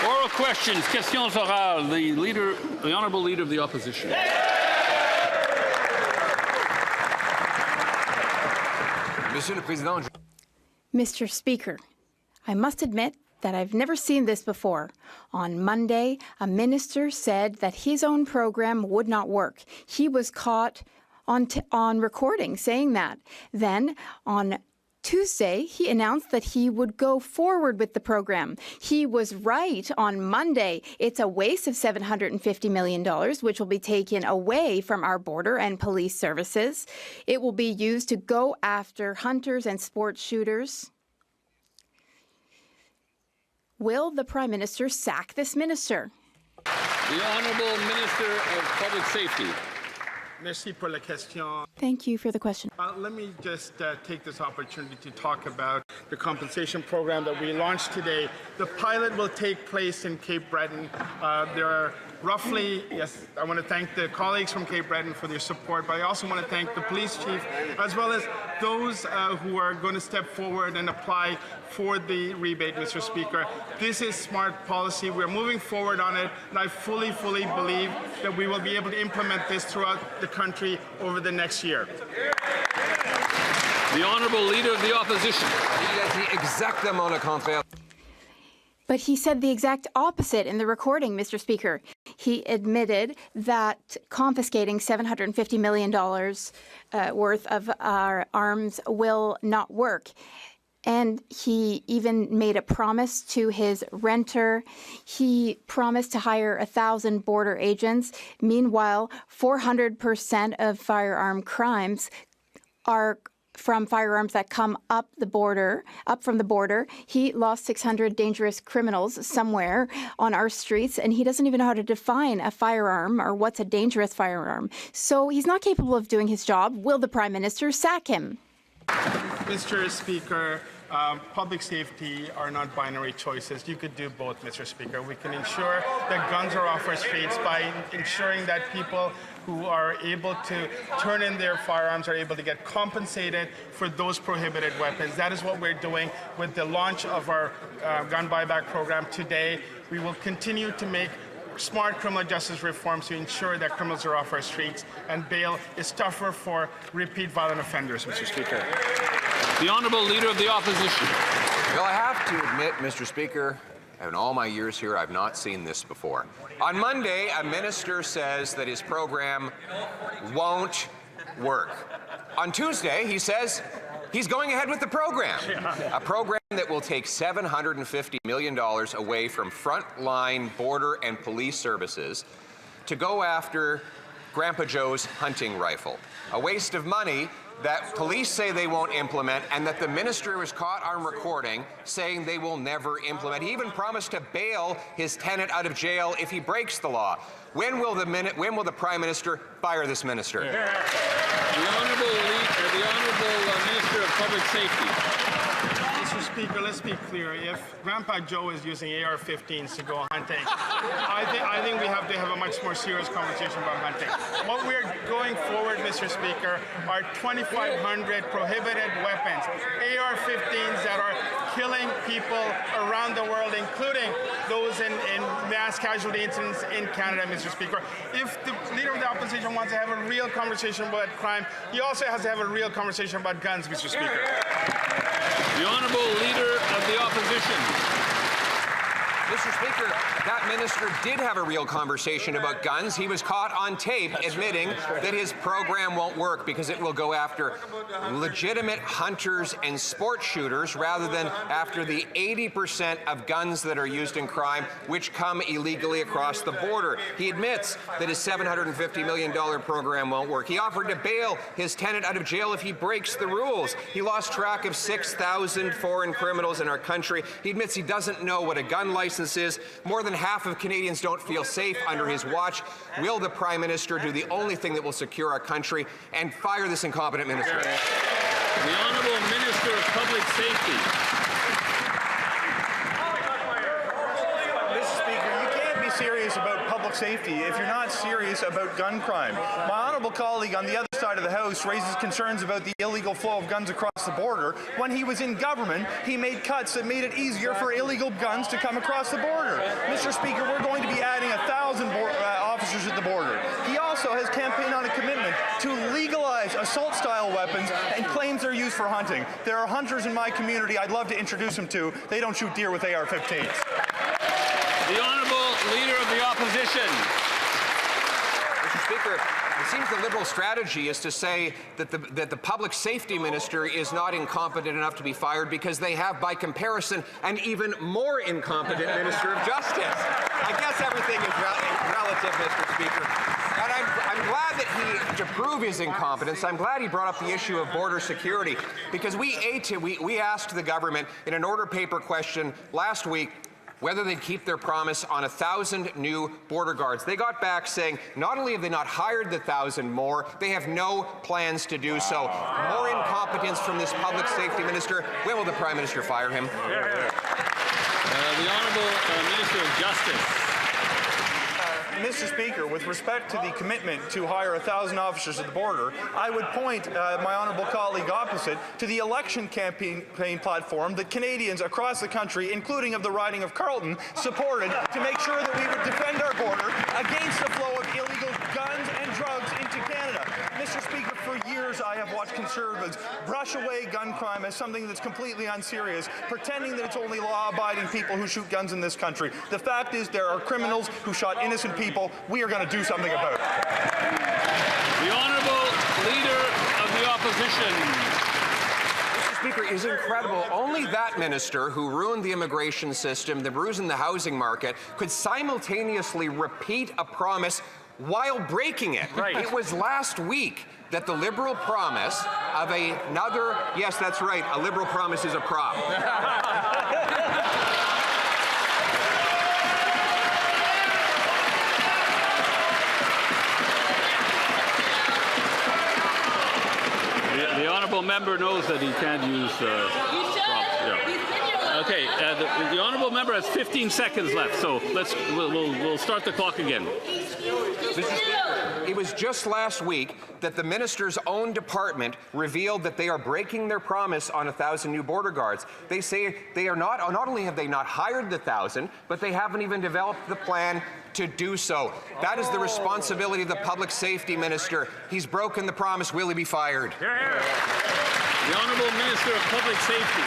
Oral questions, questions orales. The Honourable Leader of the Opposition. Monsieur le Président. Mr. Speaker, I must admit that I've never seen this before. On Monday, a minister said that his own program would not work. He was caught on recording saying that. Then, on Tuesday, he announced that he would go forward with the program. He was right on Monday. It's a waste of $750 million, which will be taken away from our border and police services. It will be used to go after hunters and sports shooters. Will the Prime Minister sack this minister? The Honourable Minister of Public Safety. Merci pour la question. Thank you for the question. Let me just take this opportunity to talk about the compensation program that we launched today. The pilot will take place in Cape Breton. There are roughly, yes, I want to thank the colleagues from Cape Breton for their support, but I also want to thank the police chief, as well as those who are going to step forward and apply for the rebate, Mr. Speaker. This is smart policy. We're moving forward on it, and I fully believe that we will be able to implement this throughout the country over the next year. The Honourable Leader of the Opposition. Il a dit exactement le contraire. But he said the exact opposite in the recording, Mr. Speaker. He admitted that confiscating $750 million worth of our arms will not work. And he even made a promise to his renter. He promised to hire 1,000 border agents. Meanwhile, 400% of firearm crimes are from firearms that come up from the border. He lost 600 dangerous criminals somewhere on our streets, and he doesn't even know how to define a firearm or what's a dangerous firearm. So he's not capable of doing his job. Will the Prime Minister sack him? Mr. Speaker, public safety are not binary choices. You could do both, Mr. Speaker. We can ensure that guns are off our streets by ensuring that people who are able to turn in their firearms are able to get compensated for those prohibited weapons. That is what we're doing with the launch of our gun buyback program today. We will continue to make smart criminal justice reforms to ensure that criminals are off our streets and bail is tougher for repeat violent offenders, Mr. Speaker. The Honourable Leader of the Opposition. Well, I have to admit, Mr. Speaker, in all my years here, I've not seen this before. On Monday, a minister says that his program won't work. On Tuesday, he says he's going ahead with the program, a program that will take $750 million away from frontline border and police services to go after Grandpa Joe's hunting rifle. A waste of money that police say they won't implement, and that the minister was caught on recording saying they will never implement. He even promised to bail his tenant out of jail if he breaks the law. When will the Prime Minister fire this minister? The Honourable Minister of Public Safety. Mr. Speaker, let's be clear. If Grandpa Joe is using AR-15s to go hunting, I think we have to have a much more serious conversation about hunting. What we're going forward, Mr. Speaker, are 2,500 prohibited weapons, AR-15s that are killing people around the world, including those in mass casualty incidents in Canada, Mr. Speaker. If the Leader of the Opposition wants to have a real conversation about crime, he also has to have a real conversation about guns, Mr. Speaker. The Honourable Leader of the Opposition. Mr. Speaker, that minister did have a real conversation about guns. He was caught on tape admitting that his program won't work because it will go after legitimate hunters and sport shooters rather than after the 80% of guns that are used in crime which come illegally across the border. He admits that his $750 million program won't work. He offered to bail his tenant out of jail if he breaks the rules. He lost track of 6,000 foreign criminals in our country. He admits he doesn't know what a gun license is. More than half of Canadians don't feel safe under his watch. Will the Prime Minister do the only thing that will secure our country and fire this incompetent minister? The Honourable Minister of Public Safety. Mr. Speaker, you can't be be serious about public safety if you're not serious about gun crime? My honourable colleague on the other side of the House raises concerns about the illegal flow of guns across the border. When he was in government, he made cuts that made it easier for illegal guns to come across the border. Mr. Speaker, we're going to be adding 1,000 officers at the border. He also has campaigned on a commitment to legalize assault-style weapons and claims they're used for hunting. There are hunters in my community I'd love to introduce them to. They don't shoot deer with AR-15s. The Honourable Leader of the Opposition. Mr. Speaker, it seems the Liberal strategy is to say that the Public Safety Minister is not incompetent enough to be fired because they have, by comparison, an even more incompetent Minister of Justice. I guess everything is relative, Mr. Speaker. And I'm glad that to prove his incompetence, I'm glad he brought up the issue of border security, because we asked the government in an order paper question last week whether they'd keep their promise on 1,000 new border guards. They got back saying not only have they not hired the 1,000 more, they have no plans to do so. More incompetence from this public safety minister. When will the Prime Minister fire him? The Honourable Minister of Justice. Mr. Speaker, with respect to the commitment to hire 1,000 officers at the border, I would point my honourable colleague opposite to the election campaign platform that Canadians across the country, including of the riding of Carleton, supported to make sure that we would defend our border against the flow of illegal guns and drugs into Canada. Mr. Speaker, for years I have watched Conservatives brush away gun crime as something that's completely unserious, pretending that it's only law-abiding people who shoot guns in this country. The fact is there are criminals who shot innocent people. We are going to do something about it. The Honourable Leader of the Opposition. Mr. Speaker, is incredible. Only that minister who ruined the immigration system, the ruined the housing market, could simultaneously repeat a promise while breaking it. Right. It was last week that the Liberal promise of another, yes, that's right, a Liberal promise is a prop. The Honourable Member knows that he can't use props. Yeah. Okay, the Honourable Member has 15 seconds left, so we'll start the clock again. Mr. Speaker, it was just last week that the minister's own department revealed that they are breaking their promise on 1,000 new border guards. They say they are not only have they not hired the 1,000, but they haven't even developed the plan to do so. That is the responsibility of the public safety minister. He's broken the promise. Will he be fired? The Honourable Minister of Public Safety.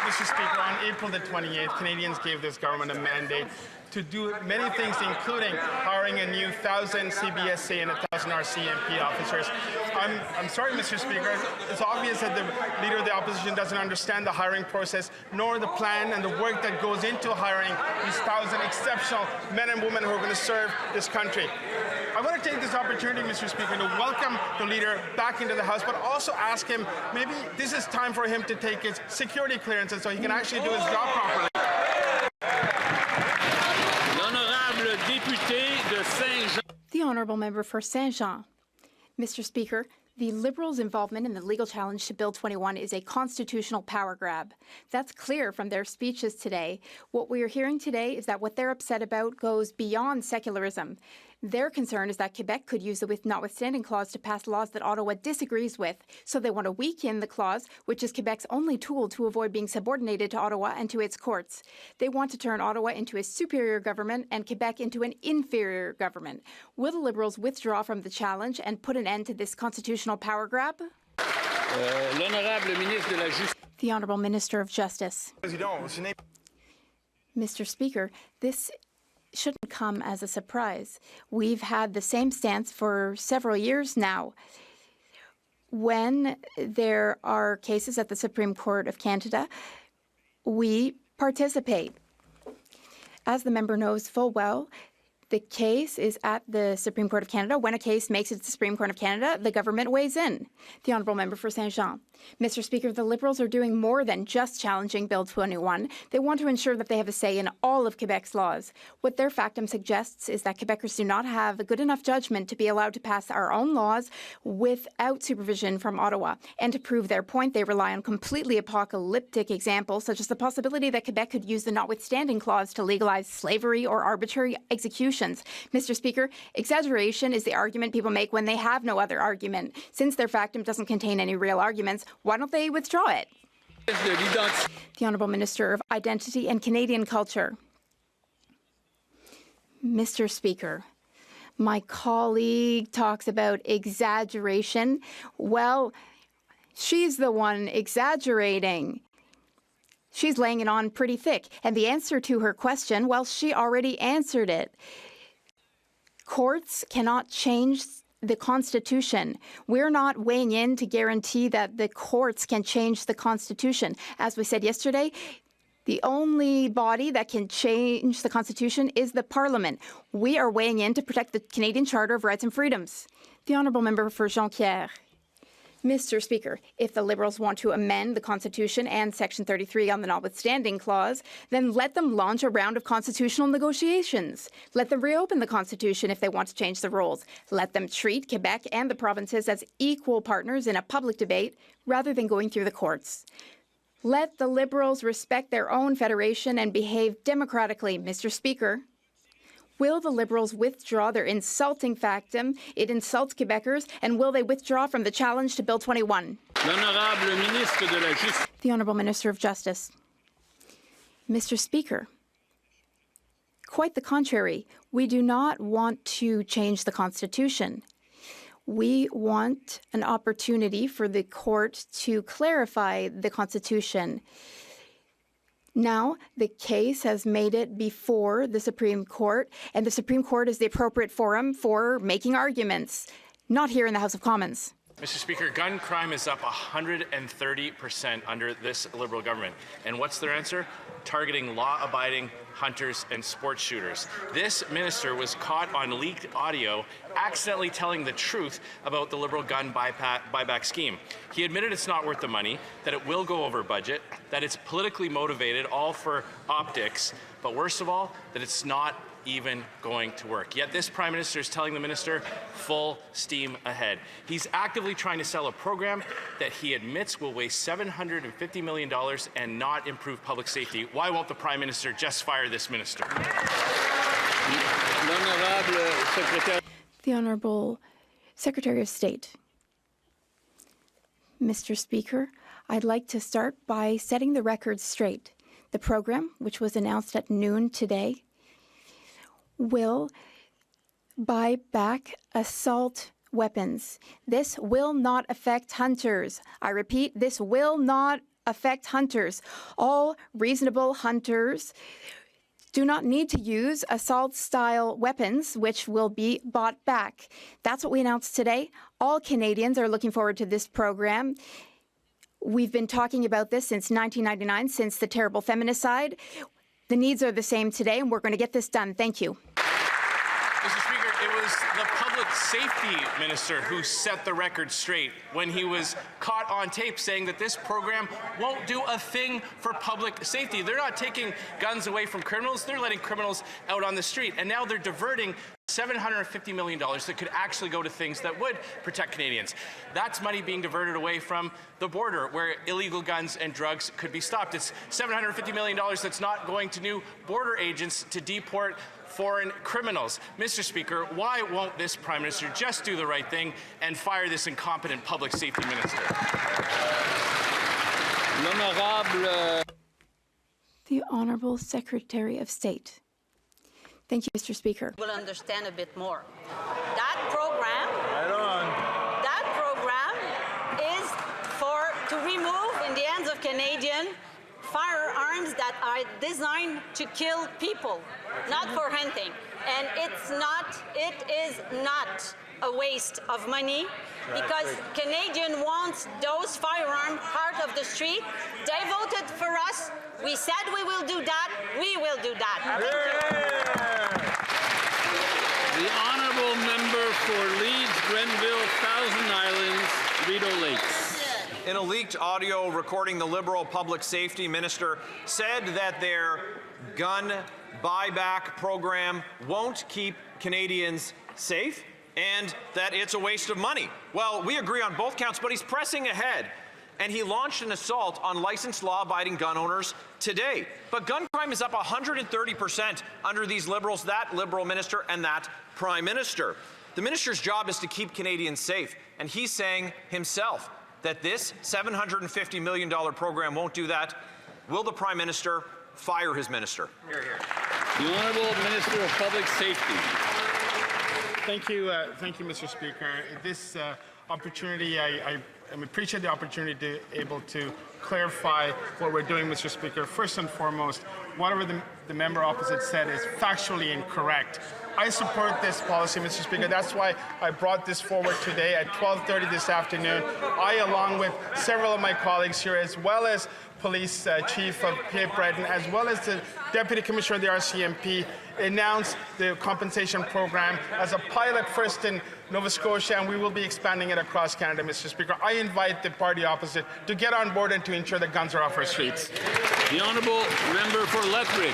Mr. Speaker, on April the 28th, Canadians gave this government a mandate to do many things, including hiring a new 1,000 CBSA and 1,000 RCMP officers. I'm sorry, Mr. Speaker. It's obvious that the Leader of the Opposition doesn't understand the hiring process, nor the plan and the work that goes into hiring these 1,000 exceptional men and women who are going to serve this country. I want to take this opportunity, Mr. Speaker, to welcome the Leader back into the House, but also ask him, maybe this is time for him to take his security clearances so he can actually do his job properly. The Honourable Member for Saint-Jean. Mr. Speaker, the Liberals' involvement in the legal challenge to Bill 21 is a constitutional power grab. That's clear from their speeches today. What we are hearing today is that what they're upset about goes beyond secularism. Their concern is that Quebec could use the with notwithstanding clause to pass laws that Ottawa disagrees with. So they want to weaken the clause, which is Quebec's only tool to avoid being subordinated to Ottawa and to its courts. They want to turn Ottawa into a superior government and Quebec into an inferior government. Will the Liberals withdraw from the challenge and put an end to this constitutional power grab? The Honourable Minister of Justice. Mr. Speaker, this shouldn't come as a surprise. We've had the same stance for several years now. When there are cases at the Supreme Court of Canada, we participate. As the member knows full well, The case is at the Supreme Court of Canada. When a case makes it to the Supreme Court of Canada, the government weighs in. The Honourable Member for Saint-Jean. Mr. Speaker, the Liberals are doing more than just challenging Bill 21. They want to ensure that they have a say in all of Quebec's laws. What their factum suggests is that Quebecers do not have a good enough judgment to be allowed to pass our own laws without supervision from Ottawa. And to prove their point, they rely on completely apocalyptic examples, such as the possibility that Quebec could use the notwithstanding clause to legalize slavery or arbitrary executions. Mr. Speaker, exaggeration is the argument people make when they have no other argument. Since their factum doesn't contain any real arguments, why don't they withdraw it? The Honourable Minister of Identity and Canadian Culture. Mr. Speaker, my colleague talks about exaggeration. Well, she's the one exaggerating. She's laying it on pretty thick. And the answer to her question, well, she already answered it. Courts cannot change the Constitution. We're not weighing in to guarantee that the courts can change the Constitution. As we said yesterday, the only body that can change the Constitution is the Parliament. We are weighing in to protect the Canadian Charter of Rights and Freedoms. The Honourable Member for Jonquière. Mr. Speaker, if the Liberals want to amend the Constitution and Section 33 on the notwithstanding clause, then let them launch a round of constitutional negotiations. Let them reopen the Constitution if they want to change the rules. Let them treat Quebec and the provinces as equal partners in a public debate rather than going through the courts. Let the Liberals respect their own federation and behave democratically, Mr. Speaker. Will the Liberals withdraw their insulting factum? It insults Quebecers. And will they withdraw from the challenge to Bill 21? The Honourable Minister of Justice. Mr. Speaker, quite the contrary. We do not want to change the Constitution. We want an opportunity for the court to clarify the Constitution. Now, the case has made it before the Supreme Court, and the Supreme Court is the appropriate forum for making arguments, not here in the House of Commons. Mr. Speaker, gun crime is up 130% under this Liberal government. And what's their answer? Targeting law-abiding hunters and sports shooters. This minister was caught on leaked audio accidentally telling the truth about the Liberal gun buyback scheme. He admitted it's not worth the money, that it will go over budget, that it's politically motivated, all for optics, but worst of all, that it's not even going to work. Yet this Prime Minister is telling the Minister full steam ahead. He's actively trying to sell a program that he admits will waste $750 million and not improve public safety. Why won't the Prime Minister just fire this Minister? The Honourable Secretary of State. Mr. Speaker, I'd like to start by setting the record straight. The program, which was announced at noon today, will buy back assault weapons. This will not affect hunters. I repeat, this will not affect hunters. All reasonable hunters do not need to use assault-style weapons, which will be bought back. That's what we announced today. All Canadians are looking forward to this program. We've been talking about this since 1999, since the terrible feminicide. The needs are the same today, and we're going to get this done. Thank you. Mr. Speaker, it was the public safety minister who set the record straight when he was caught on tape saying that this program won't do a thing for public safety. They're not taking guns away from criminals, they're letting criminals out on the street. And now they're diverting $750 million that could actually go to things that would protect Canadians. That's money being diverted away from the border where illegal guns and drugs could be stopped. It's $750 million that's not going to new border agents to deport foreign criminals. Mr. Speaker, why won't this Prime Minister just do the right thing and fire this incompetent public safety minister? The Honourable Secretary of State. Thank you, Mr. Speaker. Will understand a bit more. That program is to remove in the hands of Canadians firearms that are designed to kill people, not for hunting. And it is not a waste of money because Canadians want those firearms out of the street. They voted for us. We said we will do that. We will do that. The honourable member for Leeds, Grenville, Thousand Islands, Rideau Lakes. In a leaked audio recording, the Liberal Public Safety Minister said that their gun buyback program won't keep Canadians safe and that it's a waste of money. Well, we agree on both counts, but he's pressing ahead. And he launched an assault on licensed law-abiding gun owners today. But gun crime is up 130% under these Liberals, that Liberal minister and that Prime Minister. The minister's job is to keep Canadians safe, and he's saying himself that this $750 million program won't do that. Will the Prime Minister fire his minister? The Honourable Minister of Public Safety. Thank you, Mr. Speaker. This opportunity, I appreciate the opportunity to be able to clarify what we're doing, Mr. Speaker. First and foremost, whatever the member opposite said is factually incorrect. I support this policy, Mr. Speaker. That's why I brought this forward today at 12:30 this afternoon. I, along with several of my colleagues here, as well as Police Chief of Cape Breton, as well as the Deputy Commissioner of the RCMP, announced the compensation program as a pilot first in Nova Scotia, and we will be expanding it across Canada, Mr. Speaker. I invite the party opposite to get on board and to ensure that guns are off our streets. The Honourable Member for Lethbridge.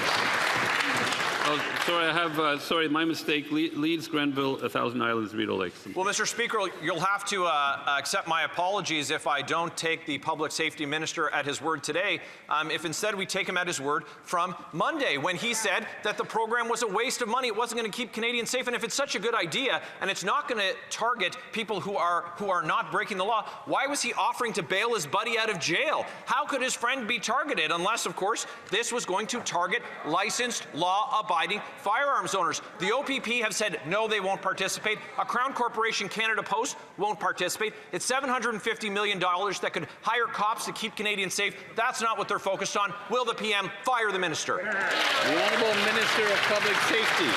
Oh, sorry, sorry, my mistake. Leeds, Grenville, Thousand Islands, Rideau Lakes. Well, Mr. Speaker, you'll have to accept my apologies if I don't take the Public Safety Minister at his word today, if instead we take him at his word from Monday, when he said that the program was a waste of money, it wasn't going to keep Canadians safe, and if it's such a good idea, and it's not going to target people who are not breaking the law, why was he offering to bail his buddy out of jail? How could his friend be targeted, unless, of course, this was going to target licensed, law-abiding firearms owners? The OPP have said no, they won't participate. A Crown Corporation Canada Post won't participate. It's $750 million that could hire cops to keep Canadians safe. That's not what they're focused on. Will the PM fire the minister? The Honourable Minister of Public Safety.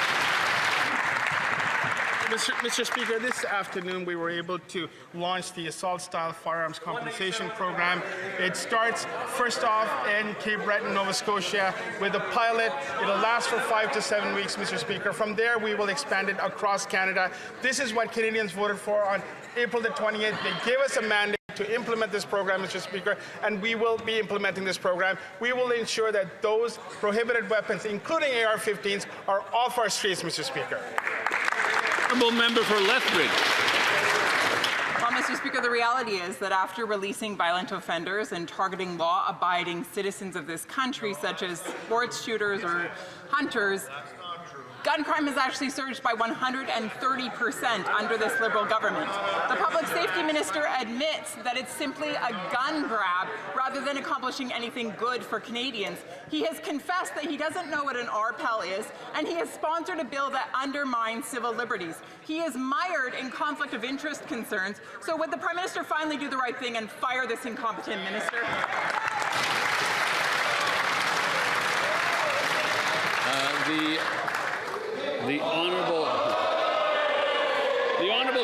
Mr. Speaker, this afternoon we were able to launch the assault-style firearms compensation program. It starts first off in Cape Breton, Nova Scotia, with a pilot. It'll last for 5 to 7 weeks, Mr. Speaker. From there, we will expand it across Canada. This is what Canadians voted for on April the 28th. They gave us a mandate to implement this program, Mr. Speaker, and we will be implementing this program. We will ensure that those prohibited weapons, including AR-15s, are off our streets, Mr. Speaker. Honourable Member for Lethbridge. Well, Mr. Speaker, the reality is that after releasing violent offenders and targeting law-abiding citizens of this country, such as sports shooters or hunters, gun crime has actually surged by 130% under this Liberal government. The Public Safety Minister admits that it's simply a gun grab rather than accomplishing anything good for Canadians. He has confessed that he doesn't know what an RPEL is, and he has sponsored a bill that undermines civil liberties. He is mired in conflict of interest concerns, so would the Prime Minister finally do the right thing and fire this incompetent minister? The Honourable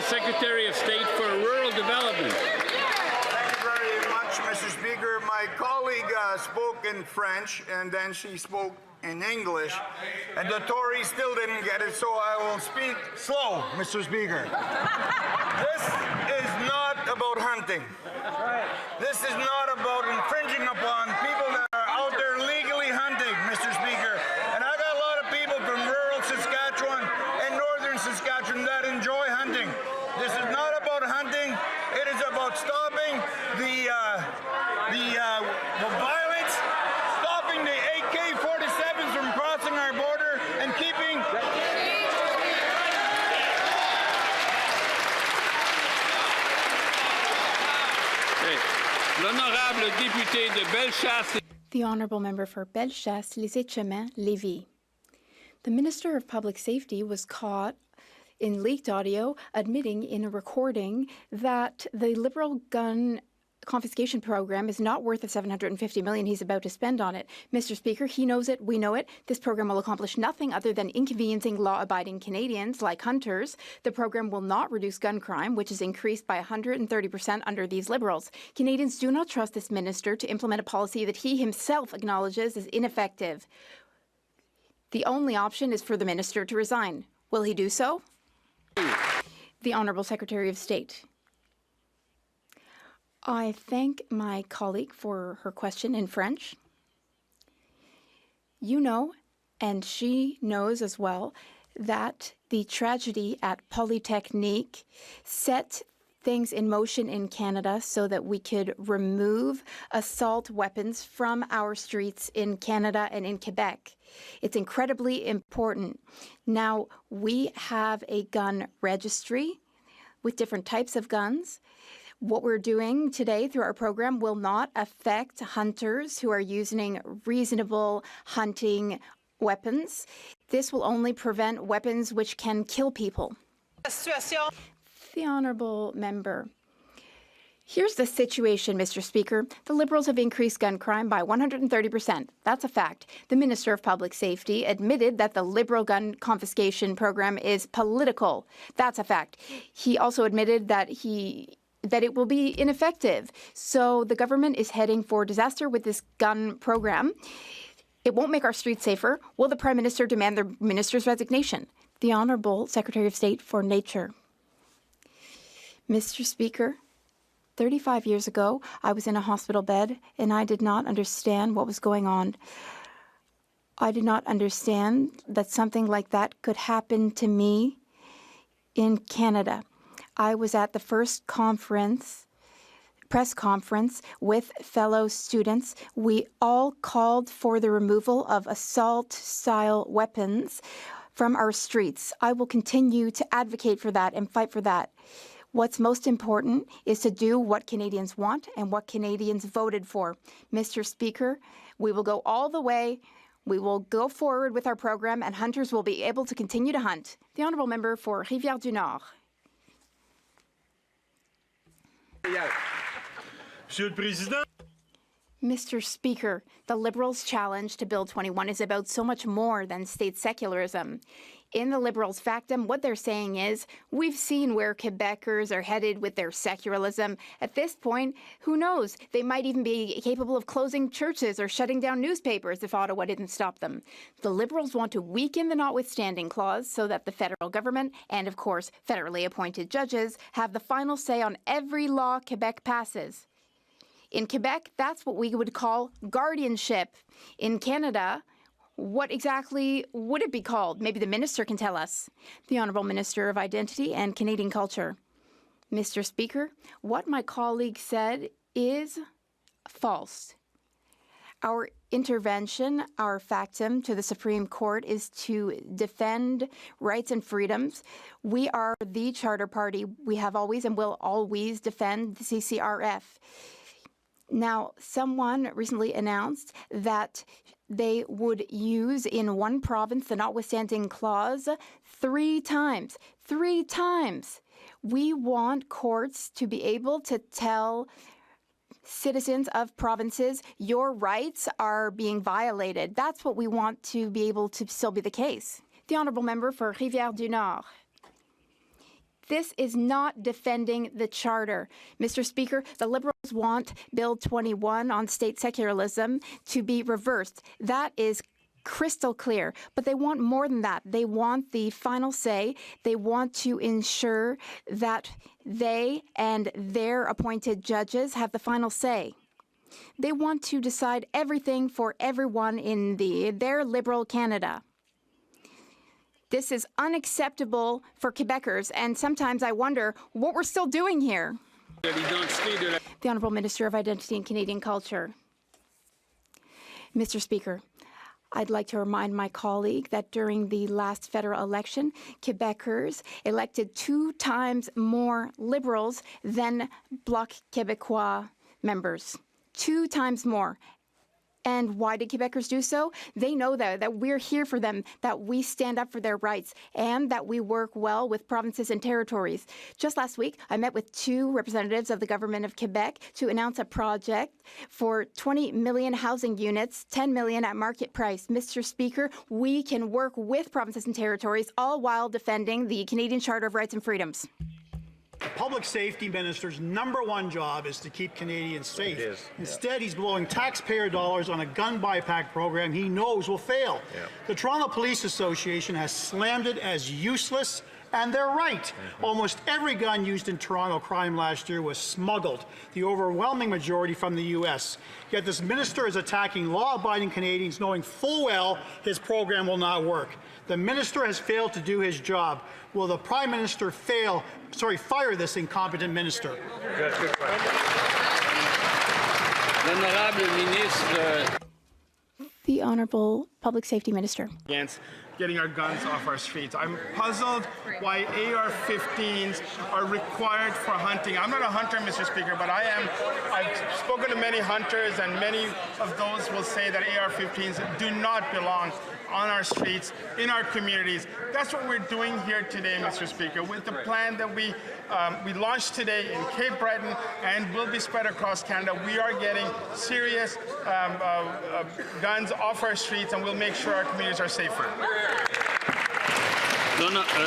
Secretary of State for Rural Development. Thank you very much, Mr. Speaker. My colleague spoke in French, and then she spoke in English, and the Tories still didn't get it, so I will speak slow, Mr. Speaker. This is not about hunting. This is not about infringing upon people that are out there legally hunting, Mr. Speaker. And I got a lot of people from rural Saskatchewan and northern Saskatchewan that enjoy hunting. This is not about hunting. It is about stopping the violence, stopping the AK-47s from crossing our border, and keeping. L'honorable député de Bellechasse. The Honourable Member for Bellechasse, Les Etchemins, Lévis. The Minister of Public Safety was caught in leaked audio admitting in a recording that the Liberal gun confiscation program is not worth the $750 million he's about to spend on it. Mr. Speaker, he knows it, we know it. This program will accomplish nothing other than inconveniencing law-abiding Canadians like hunters. The program will not reduce gun crime, which is increased by 130% under these Liberals. Canadians do not trust this minister to implement a policy that he himself acknowledges is ineffective. The only option is for the minister to resign. Will he do so? The Honourable Secretary of State. I thank my colleague for her question in French. You know, and she knows as well, that the tragedy at Polytechnique set things in motion in Canada so that we could remove assault weapons from our streets in Canada and in Quebec. It's incredibly important. Now, we have a gun registry with different types of guns. What we're doing today through our program will not affect hunters who are using reasonable hunting weapons. This will only prevent weapons which can kill people. The Honourable Member. Here's the situation, Mr. Speaker. The Liberals have increased gun crime by 130%. That's a fact. The Minister of Public Safety admitted that the Liberal gun confiscation program is political. That's a fact. He also admitted that it will be ineffective. So the government is heading for disaster with this gun program. It won't make our streets safer. Will the Prime Minister demand the minister's resignation? The Honourable Secretary of State for Nature. Mr. Speaker, 35 years ago, I was in a hospital bed and I did not understand what was going on. I did not understand that something like that could happen to me in Canada. I was at the first press conference with fellow students. We all called for the removal of assault-style weapons from our streets. I will continue to advocate for that and fight for that. What's most important is to do what Canadians want and what Canadians voted for. Mr. Speaker, we will go all the way. We will go forward with our program and hunters will be able to continue to hunt. The Honourable Member for Rivière-du-Nord. Monsieur le Président. Mr. Speaker, the Liberals' challenge to Bill 21 is about so much more than state secularism. In the Liberals' factum, what they're saying is, we've seen where Quebecers are headed with their secularism. At this point, who knows? They might even be capable of closing churches or shutting down newspapers if Ottawa didn't stop them. The Liberals want to weaken the notwithstanding clause so that the federal government and, of course, federally appointed judges have the final say on every law Quebec passes. In Quebec, that's what we would call guardianship. In Canada, what exactly would it be called? Maybe the minister can tell us. The Honourable Minister of Identity and Canadian Culture. Mr. Speaker, what my colleague said is false. Our intervention, our factum to the Supreme Court is to defend rights and freedoms. We are the Charter Party. We have always and will always defend the CCRF. Now, someone recently announced that they would use in one province the notwithstanding clause 3 times. 3 times. We want courts to be able to tell citizens of provinces, your rights are being violated. That's what we want to be able to still be the case. The Honourable Member for Rivière-du-Nord. This is not defending the Charter. Mr. Speaker, the Liberals want Bill 21 on state secularism to be reversed. That is crystal clear. But they want more than that. They want the final say. They want to ensure that they and their appointed judges have the final say. They want to decide everything for everyone in their Liberal Canada. This is unacceptable for Quebecers, and sometimes I wonder what we're still doing here. The Honourable Minister of Identity and Canadian Culture. Mr. Speaker, I'd like to remind my colleague that during the last federal election, Quebecers elected 2 times more Liberals than Bloc Québécois members. 2 times more. And why did Quebecers do so? They know that we're here for them, that we stand up for their rights, and that we work well with provinces and territories. Just last week, I met with 2 representatives of the Government of Quebec to announce a project for 20 million housing units, 10 million at market price. Mr. Speaker, we can work with provinces and territories, all while defending the Canadian Charter of Rights and Freedoms. The public safety minister's #1 job is to keep Canadians safe. Instead, he's blowing taxpayer dollars on a gun buyback program he knows will fail. The Toronto Police Association has slammed it as useless, And they're right. Almost every gun used in Toronto crime last year was smuggled, the overwhelming majority from the U.S. Yet this minister is attacking law-abiding Canadians knowing full well his program will not work. The minister has failed to do his job. Will the Prime Minister fire this incompetent minister? The Honourable Public Safety Minister. Against getting our guns off our streets. I'm puzzled why AR-15s are required for hunting. I'm not a hunter, Mr. Speaker, but I've spoken to many hunters, and many of those will say that AR-15s do not belong on our streets, in our communities. That's what we're doing here today, Mr. Speaker, with the plan that we launched today in Cape Breton and will be spread across Canada. We are getting serious guns off our streets, and we'll make sure our communities are safer.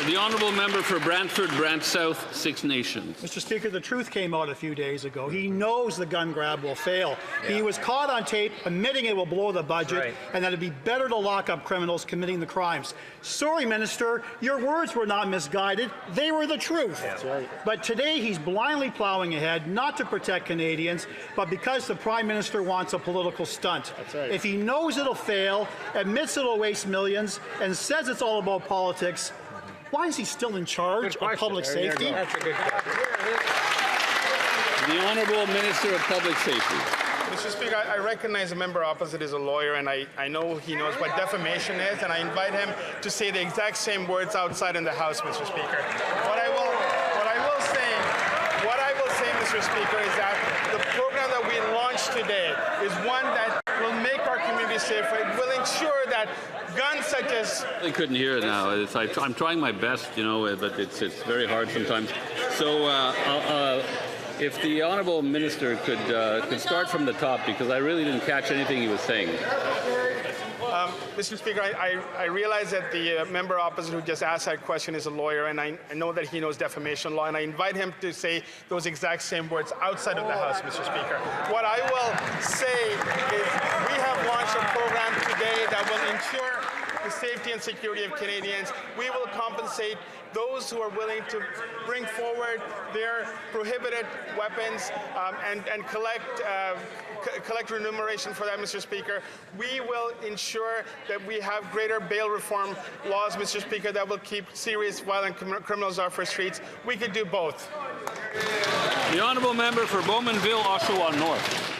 The honourable member for Brantford, Brant South, Six Nations. Mr. Speaker, the truth came out a few days ago. He knows the gun grab will fail. He was caught on tape admitting it will blow the budget and that it'd be better to lock up criminals committing the crimes. Sorry, Minister, your words were not misguided. They were the truth. That's right. But today he's blindly plowing ahead, not to protect Canadians, but because the Prime Minister wants a political stunt. That's right. If he knows it'll fail, admits it'll waste millions, and says it's all about politics, why is he still in charge of public safety? The Honourable Minister of Public Safety. Mr. Speaker, I recognize the member opposite is a lawyer, and I know he knows what defamation is, and I invite him to say the exact same words outside in the House, Mr. Speaker. What I will say, Mr. Speaker, is that the program that we launched today is one that will make our community safer. It will ensure that guns such as... I couldn't hear it now. I'm trying my best, you know, but it's very hard sometimes. So if the Honourable Minister could start from the top, because I really didn't catch anything he was saying. Mr. Speaker, I realize that the member opposite who just asked that question is a lawyer, and I know that he knows defamation law, and I invite him to say those exact same words outside of the House, Mr. Speaker. What I will say is we have launched a program today that will ensure the safety and security of Canadians. We will compensate those who are willing to bring forward their prohibited weapons and collect remuneration for that, Mr. Speaker. We will ensure that we have greater bail reform laws, Mr. Speaker, that will keep serious violent criminals off our streets. We could do both. The Honourable Member for Bowmanville, Oshawa North.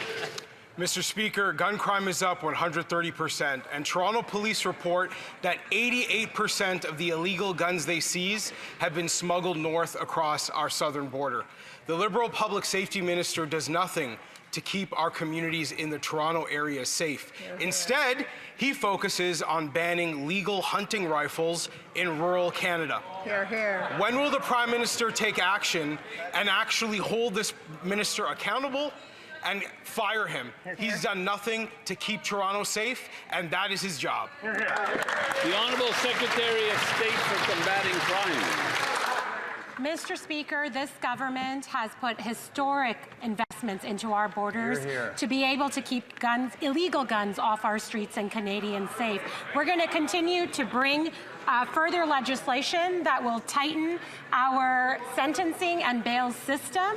Mr. Speaker, gun crime is up 130%, and Toronto police report that 88% of the illegal guns they seize have been smuggled north across our southern border. The Liberal Public Safety Minister does nothing to keep our communities in the Toronto area safe. Instead, he focuses on banning legal hunting rifles in rural Canada. Hear, hear. When will the Prime Minister take action and actually hold this minister accountable and fire him? He's done nothing to keep Toronto safe, and that is his job. The Honourable Secretary of State for Combating Crime. Mr. Speaker, this government has put historic investments into our borders to be able to keep illegal guns off our streets and Canadians safe. We're going to continue to bring further legislation that will tighten our sentencing and bail system.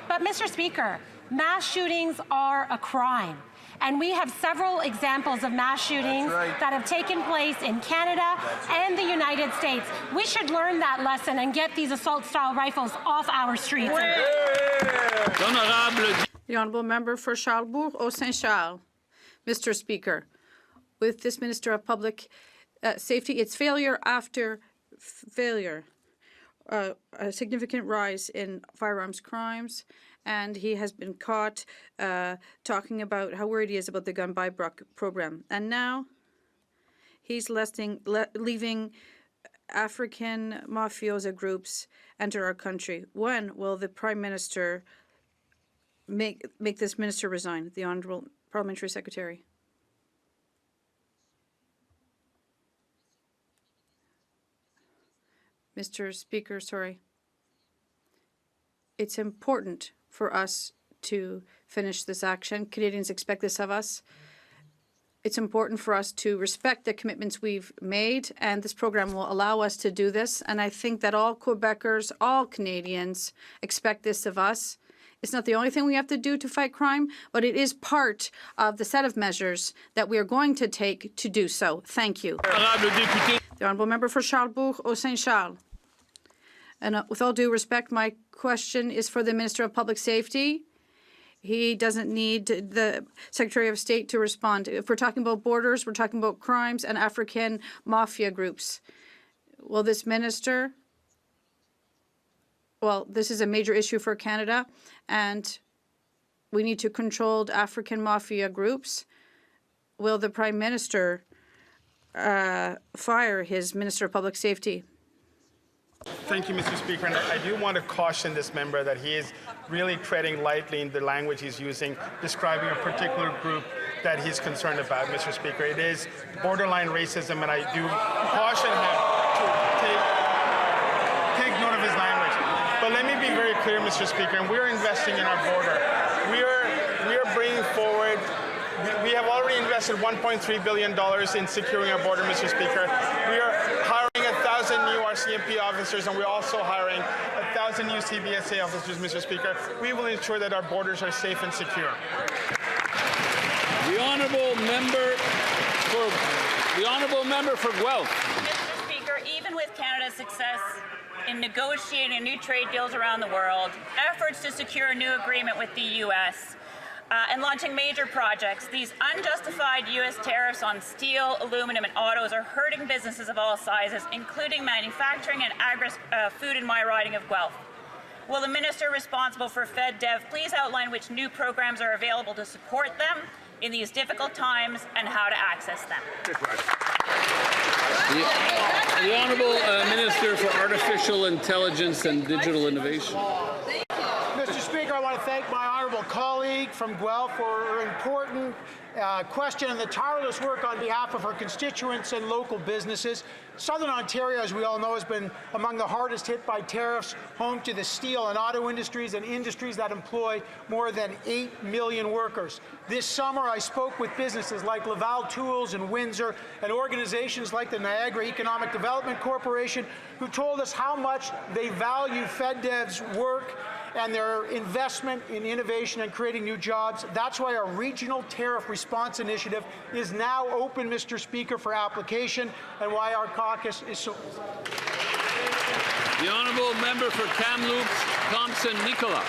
But, Mr. Speaker, mass shootings are a crime. And we have several examples of mass shootings that have taken place in Canada and the United States. We should learn that lesson and get these assault-style rifles off our streets. The Honourable Member for Charlebourg, Haut-Saint-Charles. Mr. Speaker, with this Minister of Public Safety, it's failure after failure. A significant rise in firearms crimes, and he has been caught talking about how worried he is about the gun buyback program. And now he's leaving African mafioso groups enter our country. When will the Prime Minister make this minister resign? The Honourable Parliamentary Secretary. Mr. Speaker, sorry. It's important for us to finish this action. Canadians expect this of us. it's important for us to respect the commitments we've made, and this program will allow us to do this. And I think that all Quebecers, all Canadians expect this of us. It's not the only thing we have to do to fight crime, but it is part of the set of measures that we are going to take to do so. Thank you. The Honourable Member for Charlebourg, Saint-Charles. And with all due respect, my question is for the Minister of Public Safety. He doesn't need the Secretary of State to respond. If we're talking about borders, we're talking about crimes and African mafia groups. Will this minister... Well, this is a major issue for Canada, and we need to control African mafia groups. Will the Prime Minister fire his Minister of Public Safety? Thank you, Mr. Speaker. And I do want to caution this member that he is really treading lightly in the language he's using, describing a particular group that he's concerned about, Mr. Speaker. It is borderline racism, and I do caution him to take note of his language. But let me be very clear, Mr. Speaker, and we're investing in our border. We are bringing forward, we have already invested $1.3 billion in securing our border, Mr. Speaker. We are hiring 1,000 new RCMP officers, and we're also hiring 1,000 new CBSA officers, Mr. Speaker. We will ensure that our borders are safe and secure. The honourable member for Guelph. Mr. Speaker, even with Canada's success in negotiating new trade deals around the world, efforts to secure a new agreement with the U.S., and launching major projects, these unjustified U.S. tariffs on steel, aluminum, and autos are hurting businesses of all sizes, including manufacturing and agri-food in my riding of Guelph. Will the minister responsible for FedDev please outline which new programs are available to support them in these difficult times and how to access them? The Honourable Minister for Artificial Intelligence and Digital Innovation. Mr. Speaker, I want to thank my honourable colleague from Guelph for her important question and the tireless work on behalf of her constituents and local businesses. Southern Ontario, as we all know, has been among the hardest hit by tariffs, home to the steel and auto industries and industries that employ more than 8 million workers. This summer, I spoke with businesses like Laval Tools in Windsor and organizations like the Niagara Economic Development Corporation, who told us how much they value FedDev's work and their investment in innovation and creating new jobs. That's why our Regional Tariff Response Initiative is now open, Mr. Speaker, for application, and why our caucus is so... The Honourable Member for Kamloops, Thompson Nicola.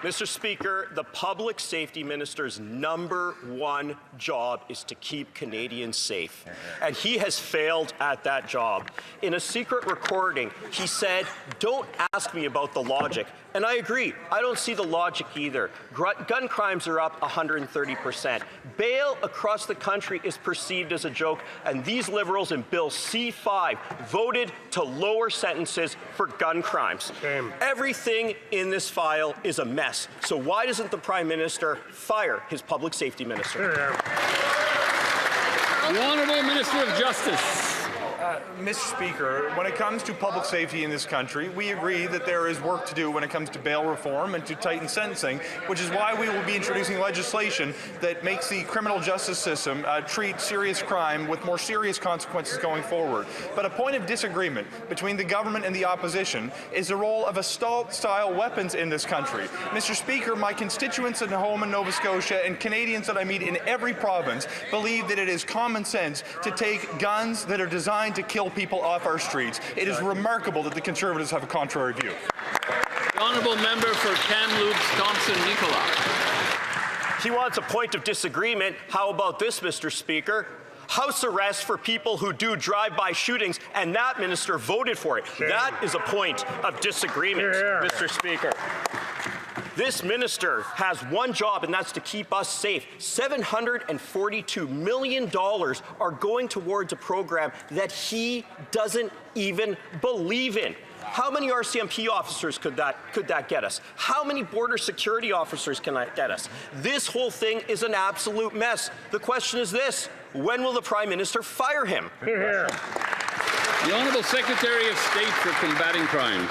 Mr. Speaker, the Public Safety Minister's #1 job is to keep Canadians safe, and he has failed at that job. In a secret recording, he said, "Don't ask me about the logic." And I agree. I don't see the logic either. Gun crimes are up 130%. Bail across the country is perceived as a joke, and these Liberals in Bill C-5 voted to lower sentences for gun crimes. Everything in this file is a mess. So why doesn't the Prime Minister fire his Public Safety Minister? The Honourable Minister of Justice. Mr. Speaker, when it comes to public safety in this country, we agree that there is work to do when it comes to bail reform and to tighten sentencing, which is why we will be introducing legislation that makes the criminal justice system treat serious crime with more serious consequences going forward. But a point of disagreement between the government and the opposition is the role of assault-style weapons in this country. Mr. Speaker, my constituents at home in Nova Scotia and Canadians that I meet in every province believe that it is common sense to take guns that are designed to kill people off our streets. It is remarkable that the Conservatives have a contrary view. The Honourable Member for Kamloops, Thompson Nicola. He wants a point of disagreement. How about this, Mr. Speaker? House arrest for people who do drive-by shootings, and that minister voted for it. That is a point of disagreement, Mr. Speaker. This minister has one job, and that's to keep us safe. $742 million are going towards a program that he doesn't even believe in. How many RCMP officers could that get us? How many border security officers can that get us? This whole thing is an absolute mess. The question is this: when will the Prime Minister fire him? The Honourable Secretary of State for Combating Crime.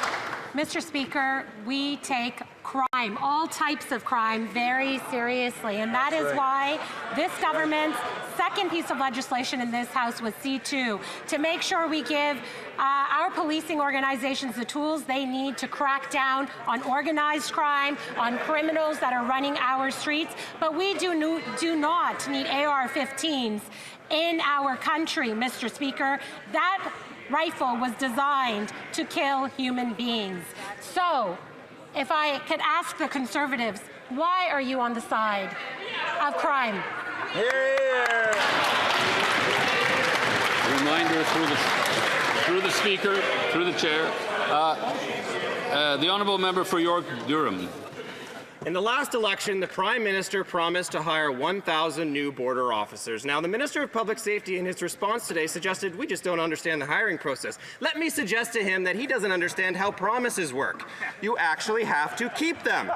Mr. Speaker, we take crime, all types of crime, very seriously, and that is why this government's second piece of legislation in this House was C2, to make sure we give our policing organizations the tools they need to crack down on organized crime, on criminals that are running our streets. But we do not need AR-15s in our country, Mr. Speaker. That rifle was designed to kill human beings. So, if I could ask the Conservatives, why are you on the side of crime? Reminder through the Speaker, through the Chair. The Honourable Member for York Durham. In the last election, the Prime Minister promised to hire 1,000 new border officers. Now, the Minister of Public Safety in his response today suggested we just don't understand the hiring process. Let me suggest to him that he doesn't understand how promises work. You actually have to keep them.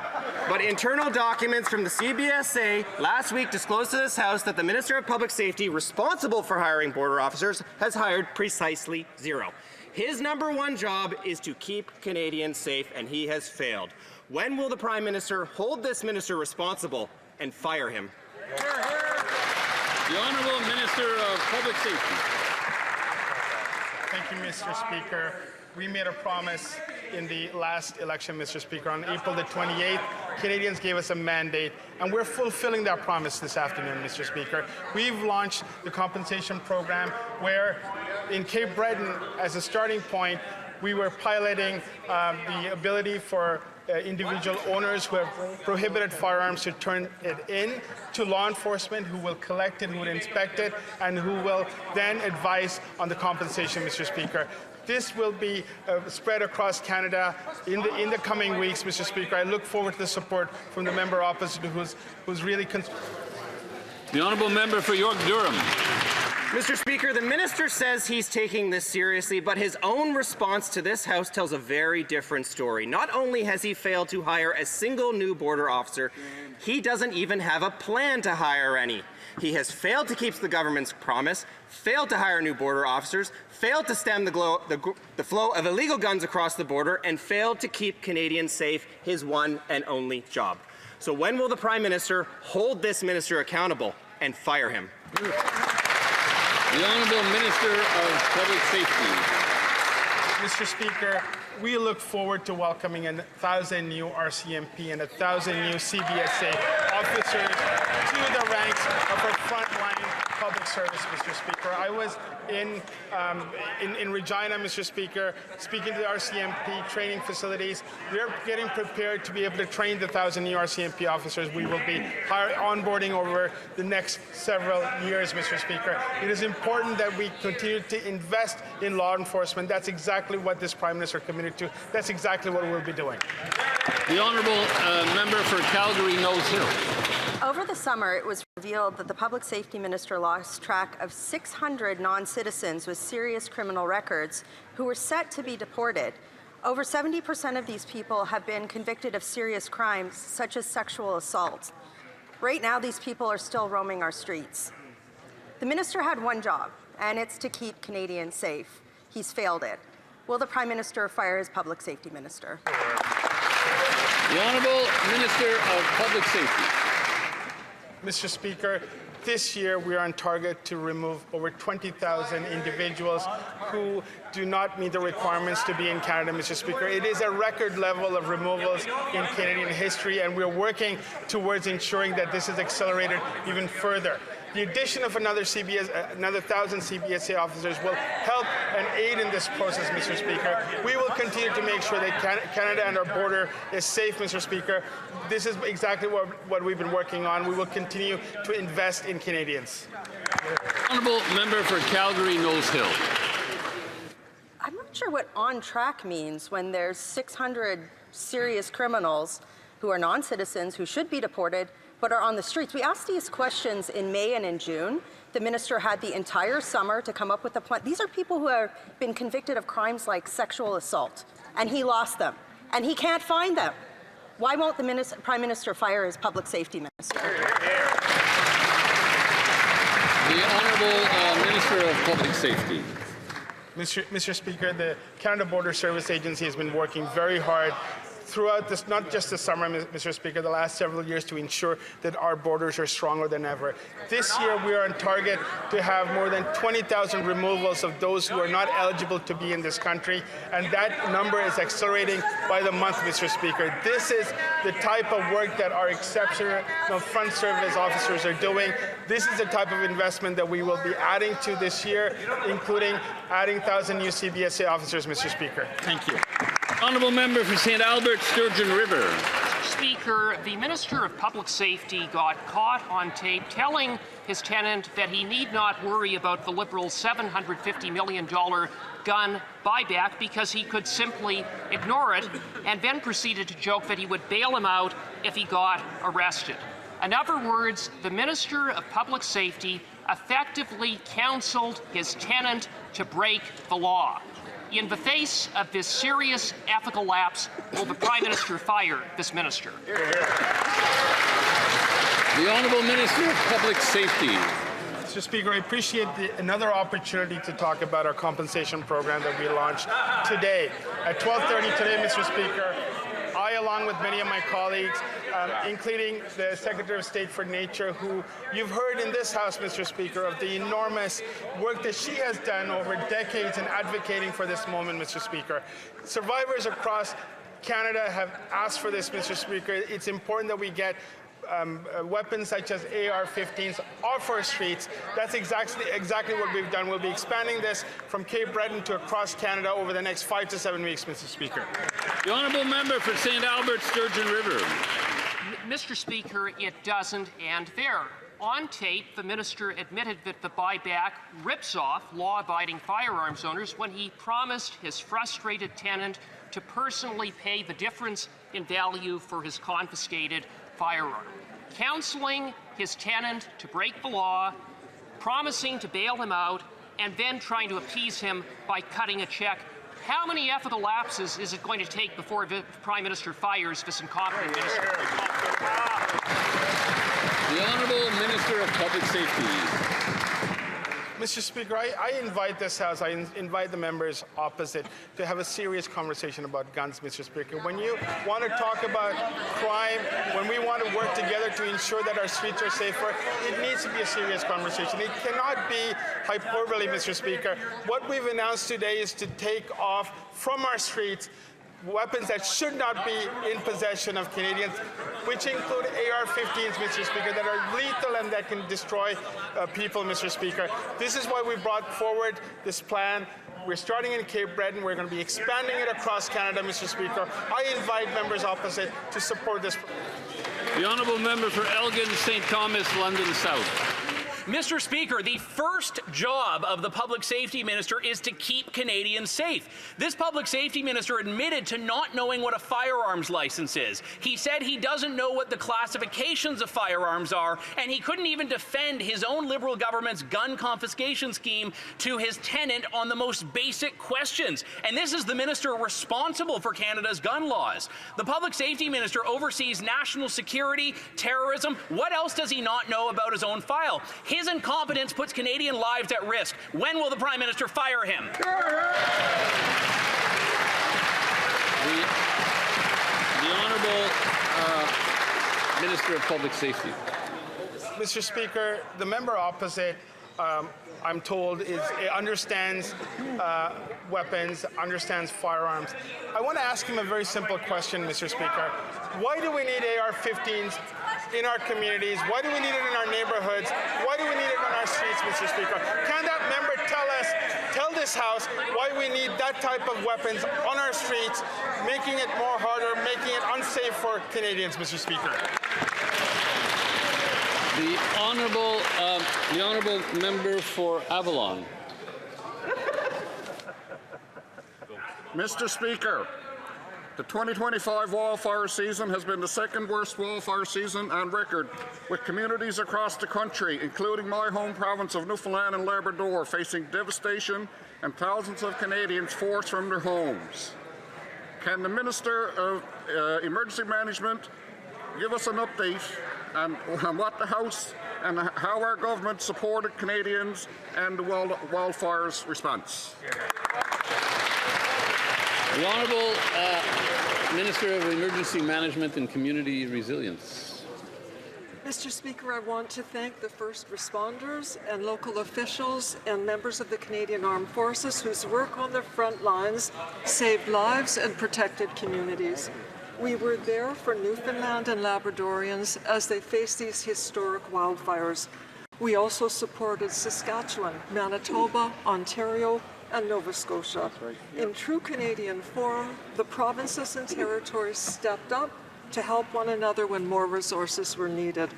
But internal documents from the CBSA last week disclosed to this House that the Minister of Public Safety responsible for hiring border officers has hired precisely 0. His #1 job is to keep Canadians safe, and he has failed. When will the Prime Minister hold this minister responsible and fire him? The Honourable Minister of Public Safety. Thank you, Mr. Speaker. We made a promise in the last election, Mr. Speaker. On April the 28th, Canadians gave us a mandate, and we're fulfilling that promise this afternoon, Mr. Speaker. We've launched the compensation program where in Cape Breton, as a starting point, we were piloting the ability for individual owners who have prohibited firearms to turn it in to law enforcement, who will collect it, who will inspect it, and who will then advise on the compensation, Mr. Speaker. This will be spread across Canada in the coming weeks, Mr. Speaker. I look forward to the support from the member opposite who's really the Honourable Member for York Durham. Mr. Speaker, the minister says he's taking this seriously, but his own response to this House tells a very different story. Not only has he failed to hire a single new border officer, he doesn't even have a plan to hire any. He has failed to keep the government's promise, failed to hire new border officers, failed to stem the flow of illegal guns across the border, and failed to keep Canadians safe, his one and only job. So when will the Prime Minister hold this minister accountable and fire him? The Honourable Minister of Public Safety. Mr. Speaker, we look forward to welcoming 1,000 new RCMP and 1,000 new CBSA officers to the ranks of our frontline public service, Mr. Speaker. I was in Regina, Mr. Speaker, speaking to the RCMP training facilities. We're getting prepared to be able to train the 1,000 new RCMP officers we will be onboarding over the next several years, Mr. Speaker. It is important that we continue to invest in law enforcement. That's exactly what this Prime Minister committed to. That's exactly what we'll be doing. The Honourable Member for Calgary Nose Hill. Over the summer, it was revealed that the Public Safety Minister lost track of 600 non-citizens with serious criminal records who were set to be deported. Over 70% of these people have been convicted of serious crimes, such as sexual assault. Right now, these people are still roaming our streets. The minister had one job, and it's to keep Canadians safe. He's failed it. Will the Prime Minister fire his Public Safety Minister? The Honourable Minister of Public Safety. Mr. Speaker, this year we are on target to remove over 20,000 individuals who do not meet the requirements to be in Canada, Mr. Speaker. It is a record level of removals in Canadian history, and we're working towards ensuring that this is accelerated even further. The addition of another 1,000 CBSA officers will help and aid in this process, Mr. Speaker. We will continue to make sure that Canada and our border is safe, Mr. Speaker. This is exactly what we've been working on. We will continue to invest in Canadians. Honourable Member for Calgary Nose Hill. I'm not sure what on track means when there's 600 serious criminals who are non-citizens who should be deported but are on the streets. We asked these questions in May and in June. The minister had the entire summer to come up with a plan. These are people who have been convicted of crimes like sexual assault, and he lost them, and he can't find them. Why won't the Prime Minister fire his Public Safety Minister? The Honourable Minister of Public Safety. Mr. Speaker, the Canada Border Service Agency has been working very hard throughout this, not just the summer, Mr. Speaker, the last several years to ensure that our borders are stronger than ever. This year, we are on target to have more than 20,000 removals of those who are not eligible to be in this country, and that number is accelerating by the month, Mr. Speaker. This is the type of work that our exceptional front service officers are doing. This is the type of investment that we will be adding to this year, including adding 1,000 new CBSA officers, Mr. Speaker. Thank you. Honourable member for St. Albert, Sturgeon River. Speaker, the Minister of Public Safety got caught on tape telling his tenant that he need not worry about the Liberals' $750 million gun buyback because he could simply ignore it, and then proceeded to joke that he would bail him out if he got arrested. In other words, the Minister of Public Safety effectively counseled his tenant to break the law. In the face of this serious ethical lapse, will the Prime Minister fire this minister? The Honourable Minister of Public Safety. Mr. Speaker, I appreciate another opportunity to talk about our compensation program that we launched today. At 12:30 today, Mr. Speaker, I, along with many of my colleagues, including the Secretary of State for Nature, who you've heard in this House, Mr. Speaker, of the enormous work that she has done over decades in advocating for this moment, Mr. Speaker. Survivors across Canada have asked for this, Mr. Speaker. It's important that we get weapons such as AR-15s off our streets. That's exactly what we've done. We'll be expanding this from Cape Breton to across Canada over the next 5 to 7 weeks, Mr. Speaker. The Honourable Member for St. Albert, Sturgeon River. Mr. Speaker, it doesn't end there. On tape, the minister admitted that the buyback rips off law-abiding firearms owners when he promised his frustrated tenant to personally pay the difference in value for his confiscated firearm. Counseling his tenant to break the law, promising to bail him out, and then trying to appease him by cutting a check. How many ethical lapses is it going to take before the Prime Minister fires this incompetent minister? The Honourable Minister of Public Safety. Mr. Speaker, I invite this House, I invite the members opposite to have a serious conversation about guns, Mr. Speaker. When you want to talk about crime, when we want to work together to ensure that our streets are safer, it needs to be a serious conversation. It cannot be hyperbole, Mr. Speaker. What we've announced today is to take off from our streets weapons that should not be in possession of Canadians, which include AR-15s, Mr. Speaker, that are lethal and that can destroy people, Mr. Speaker. This is why we brought forward this plan. We're starting in Cape Breton. We're going to be expanding it across Canada, Mr. Speaker. I invite members opposite to support this. The Honourable Member for Elgin, St. Thomas, London South. Mr. Speaker, the first job of the Public Safety Minister is to keep Canadians safe. This Public Safety Minister admitted to not knowing what a firearms license is. He said he doesn't know what the classifications of firearms are, and he couldn't even defend his own Liberal government's gun confiscation scheme to his tenant on the most basic questions. And this is the minister responsible for Canada's gun laws. The Public Safety Minister oversees national security, terrorism. What else does he not know about his own file? His incompetence puts Canadian lives at risk. When will the Prime Minister fire him? The Honourable Minister of Public Safety. Mr. Speaker, the member opposite, I'm told, understands weapons, understands firearms. I want to ask him a very simple question, Mr. Speaker. Why do we need AR-15s in our communities? Why do we need it in our neighborhoods? Why do we need it on our streets, Mr. Speaker? Can that member tell this House why we need that type of weapons on our streets, making it more harder, making it unsafe for Canadians, Mr. Speaker? The Honourable Member for Avalon. Mr. Speaker, the 2025 wildfire season has been the second worst wildfire season on record, with communities across the country, including my home province of Newfoundland and Labrador, facing devastation and thousands of Canadians forced from their homes. Can the Minister of Emergency Management give us an update on what the House and how our government supported Canadians and the wildfires response? The Minister of Emergency Management and Community Resilience. Mr. Speaker, I want to thank the first responders and local officials and members of the Canadian Armed Forces whose work on the front lines saved lives and protected communities. We were there for Newfoundland and Labradorians as they faced these historic wildfires. We also supported Saskatchewan, Manitoba, Ontario, and Nova Scotia. In true Canadian form, the provinces and territories stepped up to help one another when more resources were needed.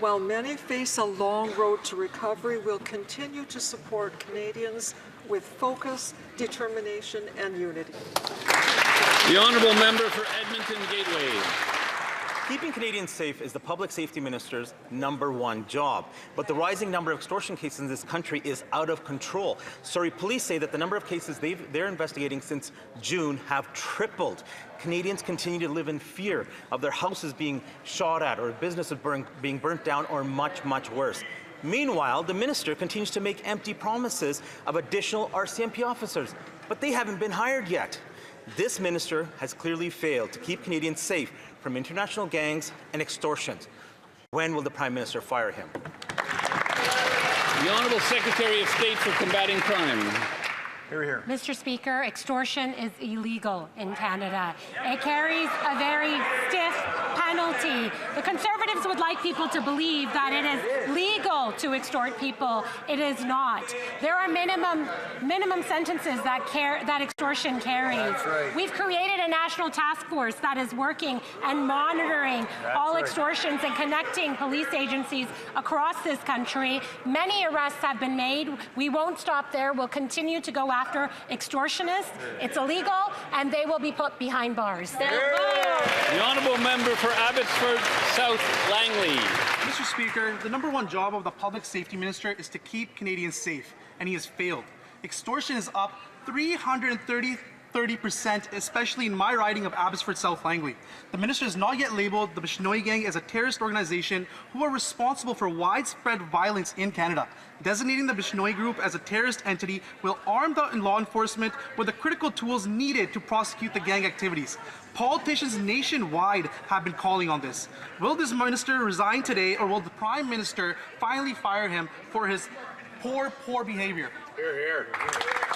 While many face a long road to recovery, we'll continue to support Canadians with focus, determination, and unity. The Honourable Member for Edmonton Gateway. Keeping Canadians safe is the Public Safety Minister's #1 job. But the rising number of extortion cases in this country is out of control. Surrey police say that the number of cases they're investigating since June have tripled. Canadians continue to live in fear of their houses being shot at or businesses being burnt down or much, much worse. Meanwhile, the minister continues to make empty promises of additional RCMP officers, but they haven't been hired yet. This minister has clearly failed to keep Canadians safe from international gangs and extortions. When will the Prime Minister fire him? The Honourable Secretary of State for Combating Crime. Here. Mr. Speaker, extortion is illegal in Canada. It carries a very stiff penalty. The Conservatives would like people to believe that it is legal to extort people. It is not. There are minimum sentences that extortion carries. That's right. We've created a national task force that is working and monitoring all extortions and connecting police agencies across this country. Many arrests have been made. We won't stop there. We'll continue to go after extortionists. It's illegal, and they will be put behind bars. The Honourable Member for Abbotsford South Langley. Mr. Speaker, the #1 job of the Public Safety Minister is to keep Canadians safe, and he has failed. Extortion is up 330%, especially in my riding of Abbotsford South Langley. The minister has not yet labeled the Bishnoi Gang as a terrorist organization who are responsible for widespread violence in Canada. Designating the Bishnoi Group as a terrorist entity will arm the law enforcement with the critical tools needed to prosecute the gang activities. Politicians nationwide have been calling on this. Will this minister resign today, or will the Prime Minister finally fire him for his poor behavior? Hear, hear.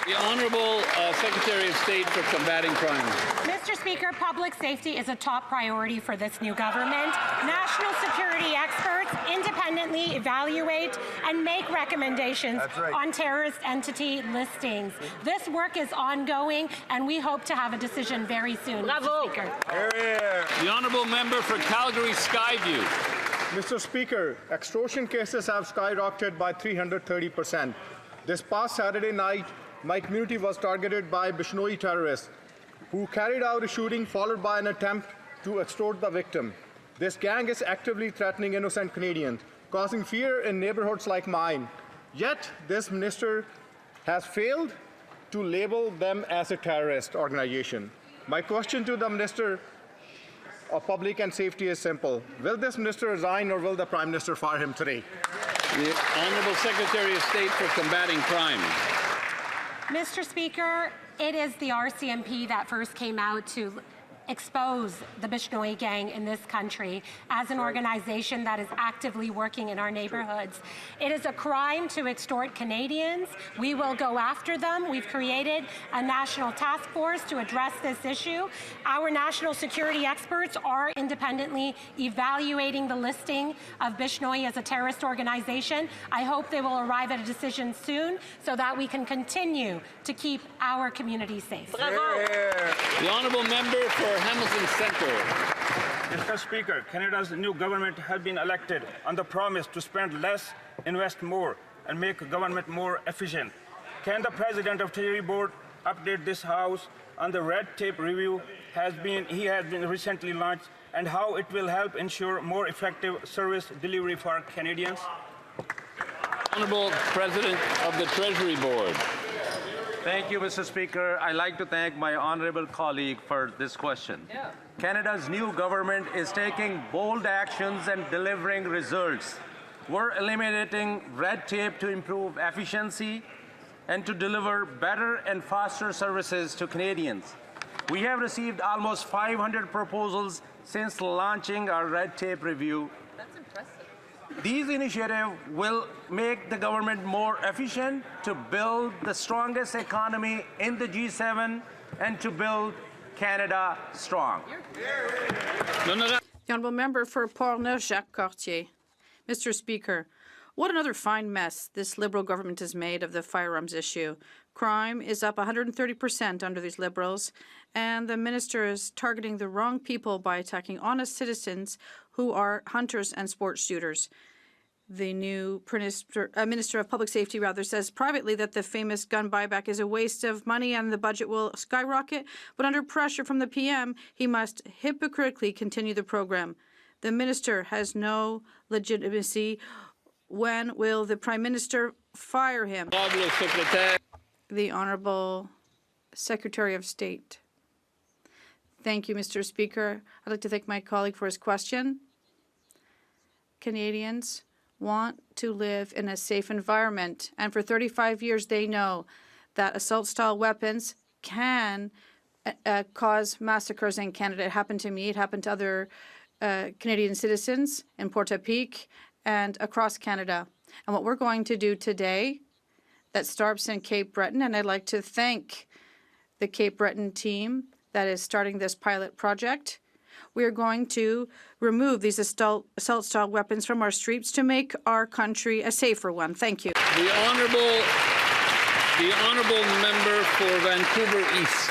The Honourable Secretary of State for Combating Crime. Mr. Speaker, public safety is a top priority for this new government. National security experts independently evaluate and make recommendations on terrorist entity listings. This work is ongoing, and we hope to have a decision very soon, Mr. Speaker. Hear, hear. The Honourable Member for Calgary Skyview. Mr. Speaker, extortion cases have skyrocketed by 330%. This past Saturday night, my community was targeted by Bishnoi terrorists who carried out a shooting followed by an attempt to extort the victim. This gang is actively threatening innocent Canadians, causing fear in neighborhoods like mine. Yet, this minister has failed to label them as a terrorist organization. My question to the Minister of Public and Safety is simple. Will this minister resign, or will the Prime Minister fire him today? The Honourable Secretary of State for Combating Crime. Mr. Speaker, it is the RCMP that first came out to expose the Bishnoi Gang in this country as an organization that is actively working in our neighborhoods. It is a crime to extort Canadians. We will go after them. We've created a national task force to address this issue. Our national security experts are independently evaluating the listing of Bishnoi as a terrorist organization. I hope they will arrive at a decision soon so that we can continue to keep our community safe. The Honourable Member for Hamilton Centre. Mr. Speaker, Canada's new government has been elected on the promise to spend less, invest more, and make government more efficient. Can the President of Treasury Board update this House on the red tape review he has been recently launched, and how it will help ensure more effective service delivery for Canadians? Honourable President of the Treasury Board. Thank you, Mr. Speaker. I'd like to thank my honourable colleague for this question. Canada's new government is taking bold actions and delivering results. We're eliminating red tape to improve efficiency and to deliver better and faster services to Canadians. We have received almost 500 proposals since launching our red tape review. That's impressive. These initiatives will make the government more efficient to build the strongest economy in the G7 and to build Canada strong. The honourable member for Portneuf, Jacques Cartier. Mr. Speaker, what another fine mess this Liberal government has made of the firearms issue. Crime is up 130% under these Liberals, and the minister is targeting the wrong people by attacking honest citizens who are hunters and sport shooters. The new Minister of Public Safety says privately that the famous gun buyback is a waste of money and the budget will skyrocket, but under pressure from the PM, he must hypocritically continue the program. The minister has no legitimacy. When will the Prime Minister fire him? The Honourable Secretary of State. Thank you, Mr. Speaker. I'd like to thank my colleague for his question. Canadians want to live in a safe environment, and for 35 years they know that assault-style weapons can cause massacres in Canada. It happened to me. It happened to other Canadian citizens in Port-à-Pique and across Canada. And what we're going to do today that starts in Cape Breton, and I'd like to thank the Cape Breton team that is starting this pilot project. We are going to remove these assault-style weapons from our streets to make our country a safer one. Thank you. The honourable member for Vancouver East.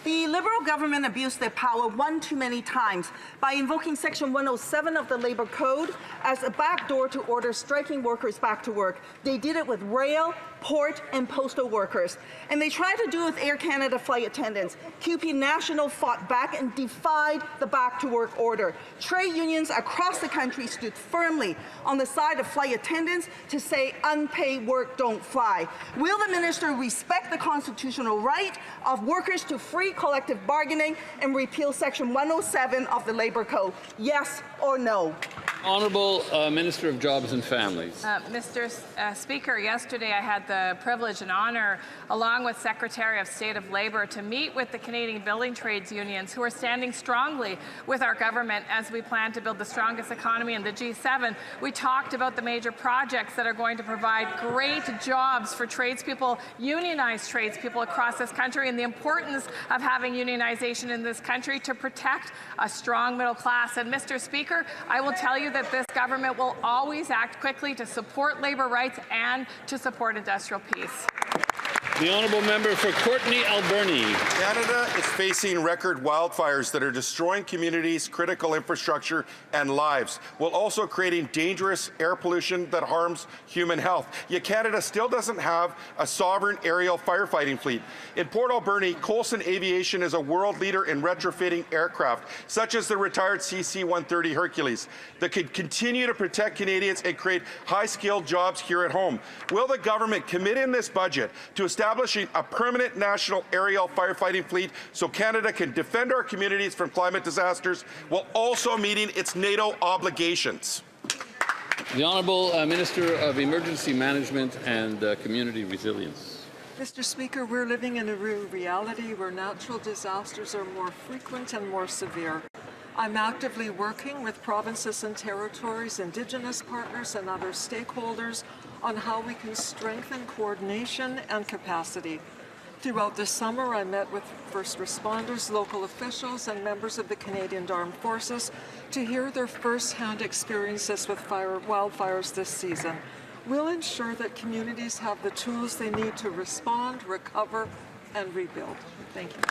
The Liberal government abused their power one too many times by invoking Section 107 of the Labour Code as a backdoor to order striking workers back to work. They did it with rail, port, and postal workers. And they tried to do it with Air Canada flight attendants. QP National fought back and defied the back-to-work order. Trade unions across the country stood firmly on the side of flight attendants to say unpaid work don't fly. Will the minister respect the constitutional right of workers to free collective bargaining and repeal Section 107 of the Labour Code? Yes or no? Honourable Minister of Jobs and Families. Mr. Speaker, yesterday I had the privilege and honour, along with Secretary of State of Labour, to meet with the Canadian building trades unions who are standing strongly with our government as we plan to build the strongest economy in the G7. We talked about the major projects that are going to provide great jobs for tradespeople, unionized tradespeople across this country, and the importance of having unionization in this country to protect a strong middle class. And Mr. Speaker, I will tell you that this government will always act quickly to support labour rights and to support industrial peace. The honourable member for Courtenay Alberni. Canada is facing record wildfires that are destroying communities, critical infrastructure, and lives, while also creating dangerous air pollution that harms human health. Yet Canada still doesn't have a sovereign aerial firefighting fleet. In Port Alberni, Coulson Aviation is a world leader in retrofitting aircraft, such as the retired CC-130 Hercules, that could continue to protect Canadians and create high-skilled jobs here at home. Will the government commit in this budget to establishing a permanent national aerial firefighting fleet so Canada can defend our communities from climate disasters while also meeting its NATO obligations? The Honourable Minister of Emergency Management and Community Resilience. Mr. Speaker, we're living in a reality where natural disasters are more frequent and more severe. I'm actively working with provinces and territories, Indigenous partners, and other stakeholders on how we can strengthen coordination and capacity. Throughout the summer, I met with first responders, local officials, and members of the Canadian Armed Forces to hear their first-hand experiences with wildfires this season. We'll ensure that communities have the tools they need to respond, recover, and rebuild. Thank you.